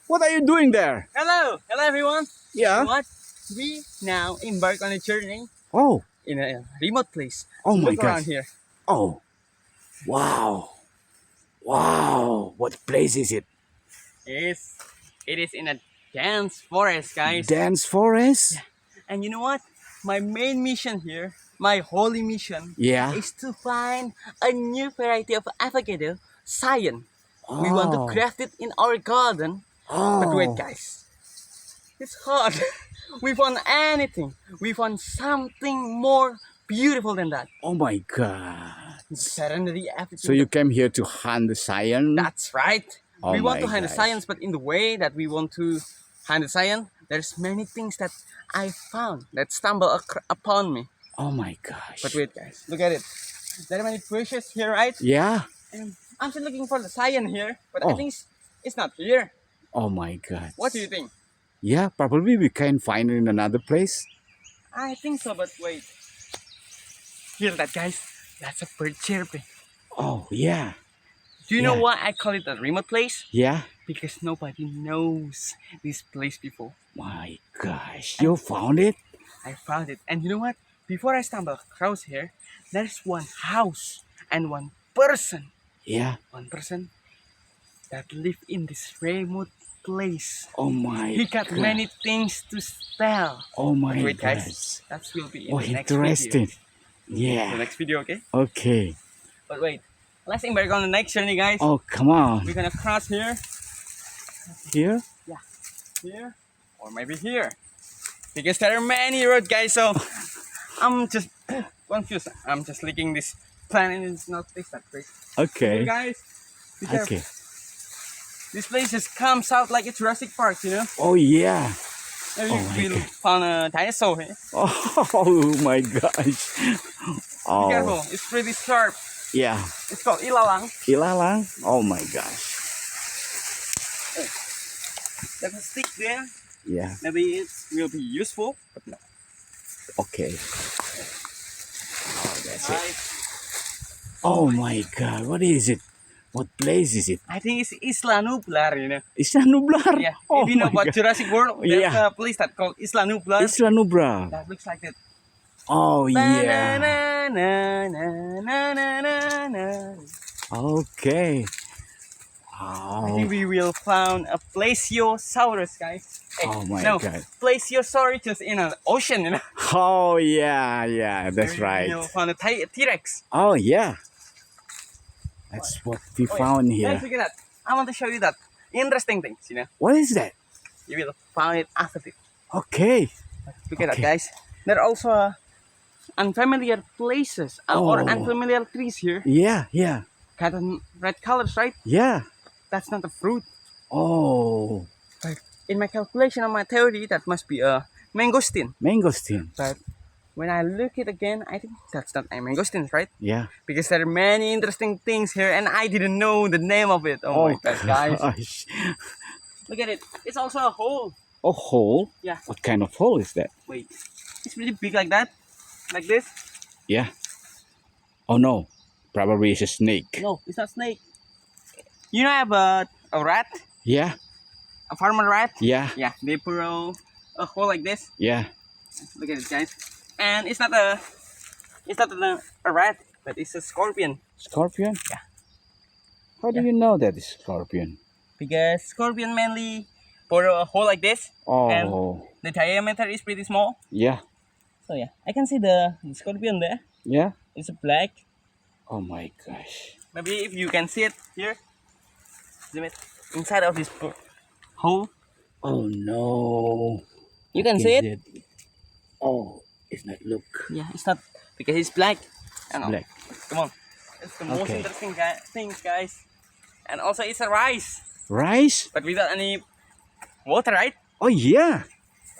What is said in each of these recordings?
What are you doing there? Hello everyone. Yeah. What? We now embark on a journey Oh. in a remote place. Oh my Look around gosh. here. Oh. Wow. Wow. What place is it? It is in a dense forest, guys. Dense forest? And you know what? My main mission here, my holy mission, Yeah. is to find a new variety of avocado, cyan. We want to Oh. craft it in our garden. But wait, Oh. guys, it's hard. We found anything. We found something more beautiful than that. Oh my God. Serenity, everything. So you came here to hunt the cyan? That's right. Oh We want my to hunt the gosh. science, but in the way that we want to hunt the science, there's many things that I found that stumble upon me. Oh my gosh. But wait, guys, look at it. There are many bushes here, right? Yeah. And I'm still looking for the cyan here, but I Oh. think it's not here. Oh my God. What do you think? Yeah, probably we can find it in another place. I think so, but wait. Hear that, guys? That's a bird chirping. Oh yeah. Do you know Yeah. why I call it a remote place? Yeah. Because nobody knows this place before. My gosh. You found it? I found it. And you know what? Before I stumble across here, there's one house and one person. Yeah. One person that live in this remote place. Oh my He got God. many things to tell. Oh my Wait, gosh. guys. That will be in Oh, the next interesting. video. The Yeah. next video, okay? Okay. But wait. Let's embark on the next journey, guys. Oh, come on. We're gonna cross here, Here? here, or maybe here. Because there are many roads, guys, so I'm just confused. I'm just licking this plant and it's not this that great. Okay. Hey guys, be careful. Okay. This place just comes out like a Jurassic Park, you know? Oh, yeah. Maybe Oh my we'll God. find a dinosaur here. Oh my gosh. Be Oh, careful, it's pretty sharp. yeah. It's called ilalang. Ilalang? Oh my gosh. There's a stick there. Yeah. Maybe it will be useful. But no. Okay. Oh, that's it. Guys, Oh my God. What is it? What place is it? I think it's Isla Nublar, you know? Isla Nublar? Yeah, Oh if you know my about God. Jurassic World, there's Yeah. a place that called Isla Nublar. Isla Nublar. That looks like that. Oh yeah. Ba-na-na-na-na-na-na-na. Okay. I Oh. think we will find a Plesiosaurus, guys. Hey, Oh my no, God. Plesiosaurus is in an ocean, you know. Oh yeah, yeah, that's Maybe right. We'll find a T-Rex. Oh yeah. That's what we Oh, found yeah. here. Guys, look at that. I want to show you that interesting things, you know. What is that? You will find it after this. Okay. Look at that, Okay. guys. There are also unfamiliar places or Oh. unfamiliar trees here. Yeah, yeah, Got red colors, right? yeah. That's not a fruit. Oh, In my calculation on my theory, that must be a mangosteen. mangosteen. But when I look it again, I think that's not a mangosteen, right? Yeah. Because there are many interesting things here, and I didn't know the name of it. Oh my God, guys! gosh. Look at it. It's also a hole. A hole? Yeah. What kind of hole is that? Wait, it's really big like that, like this. Yeah. Oh no, probably it's a snake. No, it's not snake. You know, I have a rat, Yeah, a farmer rat. yeah, Yeah, they put a hole like this. yeah. Look at it, guys. And it's not a rat, but it's a scorpion. Scorpion? Yeah. How do Yeah. you know that it's scorpion? Because scorpion mainly put a hole like this. And Oh, the diameter is pretty small. yeah, So yeah, I can see the scorpion there. yeah. It's black. Oh my gosh. Maybe if you can see it here. Zoom it. Inside of this hole. Oh no. You can see it? Is it? Oh, it's not look. Yeah, it's not because it's black. I know. Black. Come on. It's the most Okay. interesting things, guys. And also it's a rice. Rice? But without any water, right? Oh yeah.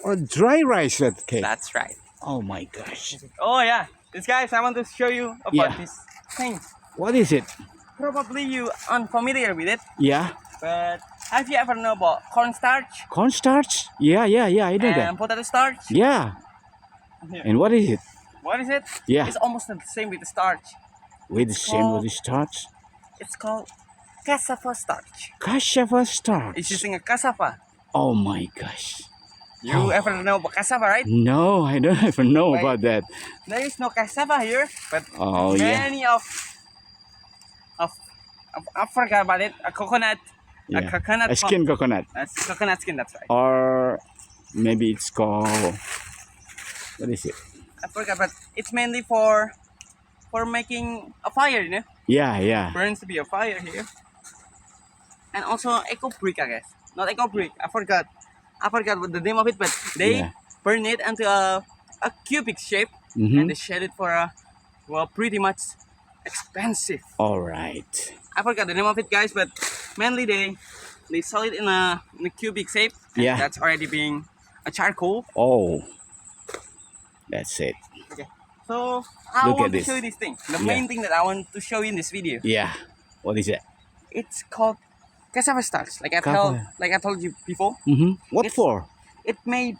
Oh, dry rice, that cake. That's right. Oh my gosh. Oh yeah. This guys, I want to show you about Yeah. this thing. What is it? Probably you unfamiliar with it, Yeah. but have you ever know about cornstarch Cornstarch? Yeah, yeah, yeah. I know and that. potato starch? Yeah. Here. And what is it? What is it? Yeah. It's almost the same with the starch. With the same called- with the starch? It's called cassava starch. Cassava starch. It's using a cassava. Oh my gosh. You Oh. ever know about cassava, right? No, I don't even know Wait. about that. There is no cassava here, but Oh yeah. many of I forgot about it. A coconut, a Yeah. coconut, A skin coconut. coconut skin. That's right. Or maybe it's called, what is it? I forgot, but it's mainly for making a fire. You know, Yeah, yeah. burns to be a fire here, and also eco brick, I guess. Not eco brick. I forgot what the name of it, but they Yeah. burn it into a cubic shape, Mm-hmm. and they shed it for a pretty much expensive. All right. I forgot the name of it, guys, but mainly they sell it in a cubic shape. And Yeah. that's already being a charcoal. Oh, that's it. Okay. So I Look at want to this. show you this thing. The Yeah. main thing that I want to show you in this video. Yeah. What is it? It's called cassava starch. Like I told you before. Mm-hmm. What It's- for? It may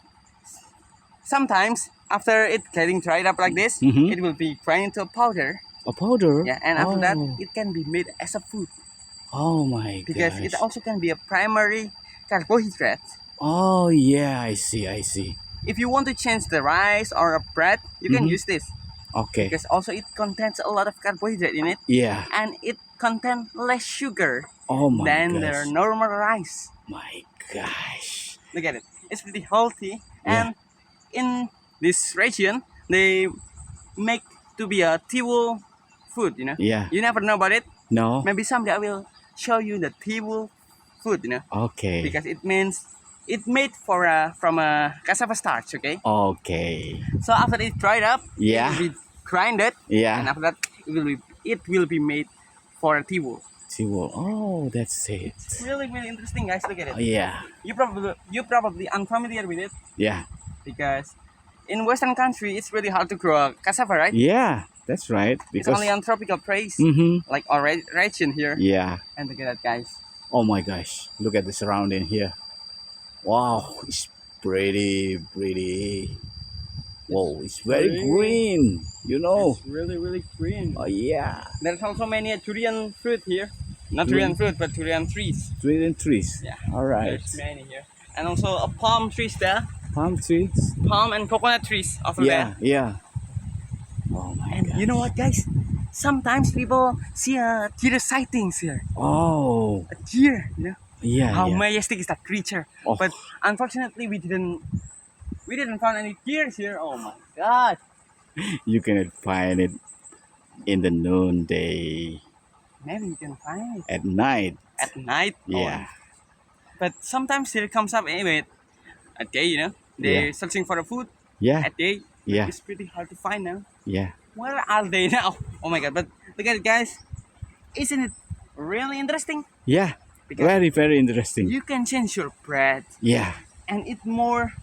sometimes after it getting dried up like this, Mhm. it will be grind into a powder. A powder? Yeah, and after that, Oh. it can be made as a food Oh my because gosh. it also can be a primary carbohydrate. Oh yeah, I see, I see. If you want to change the rice or a bread, you can Mhm. use this Okay. because also it contains a lot of carbohydrate in it Yeah. and it contains less sugar Oh my than gosh. the normal rice. My gosh. Look at it. It's pretty healthy Yeah. and in this region they make to be a Tiwul food, you know. Yeah. You never know about it. No? Maybe someday I will show you the Tiwul food, you know, Okay. because it means it made from a cassava starch, okay? Okay. So after it dried up, Yeah. it will be grinded, and Yeah. after that it will be made for a Tiwul. Tiwul. Oh, that's it. It's really interesting, guys. Look at Oh, it. yeah. You probably unfamiliar with it Yeah. because in Western country it's really hard to grow a cassava, right? Yeah. That's right. It's Because. only on tropical place, Mm-hmm. like our region here. Yeah. And look at that, guys. Oh my gosh. Look at the surrounding here. Wow. It's pretty. Whoa. It's very green. You know. It's really green. Oh yeah. There's also many durian fruit here. Not Durian? durian fruit, but durian trees. Durian trees. Yeah. All right. There's many here. And also a palm trees there. Palm trees. Palm and coconut trees over Yeah. there. Yeah. Oh my And god. you know what, guys? Sometimes people see a deer sightings here. Oh. A deer, you know? Yeah. How yeah. majestic is that creature? Oh. But unfortunately, we didn't find any deers here. Oh my god! You cannot find it in the noonday Maybe you can find it at night. at night. Yeah. But sometimes deer comes up anyway at day. You know, they're searching for the food Yeah. at day. Yeah. It's pretty hard to find now. Yeah. Where are they now? Oh my god! But look at it, guys. Isn't it really interesting? Yeah. Because Very interesting. you can change your bread Yeah. and it more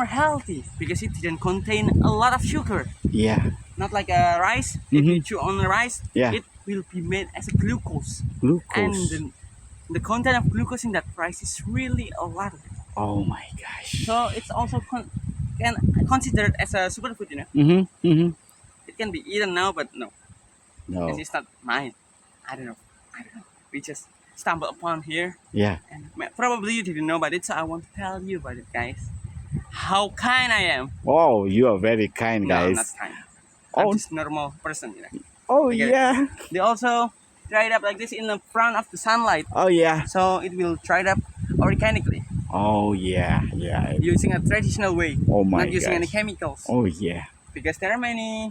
healthy because it didn't contain a lot of sugar. Yeah. Not like a rice. If you Mhm. chew on the rice, Yeah. it will be made as a glucose. And Glucose. the content of glucose in that rice is really a lot. Oh my gosh. So it's also can considered as a superfood, you know. Mm-hmm. Mm-hmm. It can be eaten now, but no, No. it's not mine. I don't know. We just stumbled upon here, Yeah. and probably you didn't know about it, so I want to tell you about it, guys. How kind I am. Oh, you are very kind, No, I'm guys. not kind. Oh. I'm just normal person, you know. Oh Look at it. yeah. They also dry it up like this in the front of the sunlight, Oh yeah. so it will dry it up organically Oh yeah. Yeah. using a traditional way, Oh my not using any gosh. chemicals. Oh yeah. Because there are many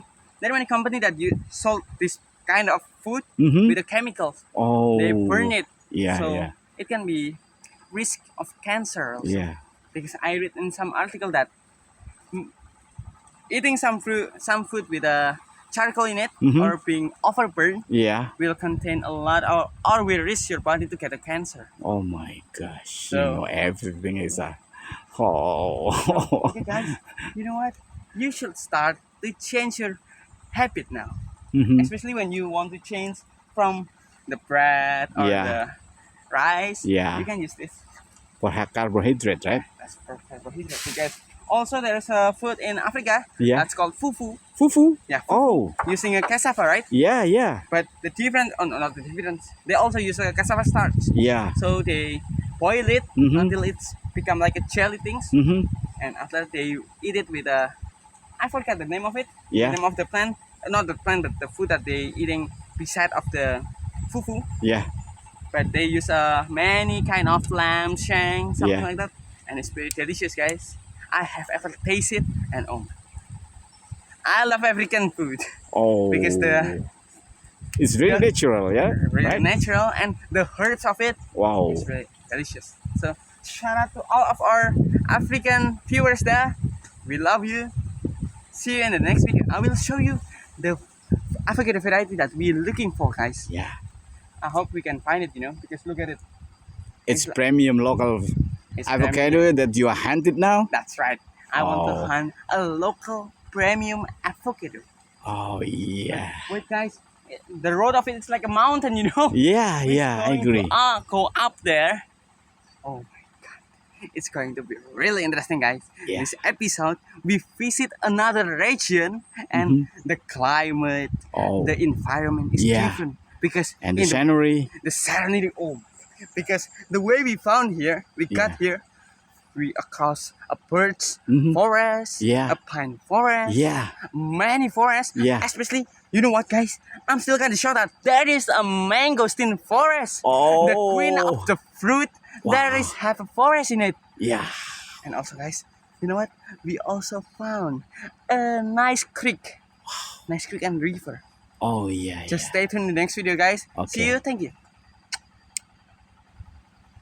companies that sold this kind of food Mm-hmm. with the chemicals. Oh. They burn it, Yeah. so Yeah. it can be risk of cancer. Also. Yeah. Because I read in some article that eating some food with a charcoal in it Mhm. or being overburned Yeah. will contain a lot or will risk your body to get a cancer. Oh my gosh. So- you know, everything is a. Oh. Okay, guys, you know what? You should start to change your habit now, Mm-hmm. especially when you want to change from the bread or Yeah. the rice. Yeah. You can use this. For carbohydrate, right? That's for carbohydrate because Also, there's a food in Africa Yeah. that's called fufu. Fufu. Yeah, Oh. using a cassava, right? Yeah, yeah. But the difference, oh no, not the difference. They also use a cassava starch. Yeah. So they boil it Mhm. until it's become like a jelly things, Mhm. and after they eat it with a, I forgot the name of it. Yeah. The name of the plant, not the plant, but the food that they eating beside of the fufu. Yeah. But they use many kind of lamb, shank, something Yeah. like that, and it's very delicious, guys. I have ever tasted, and oh, I love African food Oh. because the It's really the natural, yeah? really Right? natural and the herbs of it Wow. is really delicious. So shout out to all of our African viewers there. We love you. See you in the next video. I will show you the avocado variety that we're looking for, guys. Yeah. I hope we can find it, because look at it. It's It's- premium local It's avocado premium. that you are hunted now. That's right. I want to Oh. hunt a local premium avocado. Oh, yeah. Wait, guys. The road of it is like a mountain, Yeah, It's yeah, I going to, agree. go up there. Oh my god. It's going to be really interesting, guys. Yeah. This episode, we visit another region and the climate, Oh. the environment is Yeah. different. Because And the in scenery. the serenity, because the way we found here, we got Yeah. here, we across a birch Mhm. forest, Yeah. a pine forest, Yeah. many forests, Yeah. especially, you know what, guys? I'm still gonna show that there is a mangosteen forest. Oh. The queen of the fruit. There Wow. is half a forest in it. Yeah. And also, guys, you know what? We also found a nice creek. Nice creek and river. Oh, yeah. Just yeah. stay tuned in the next video, guys. See Okay. you. Thank you.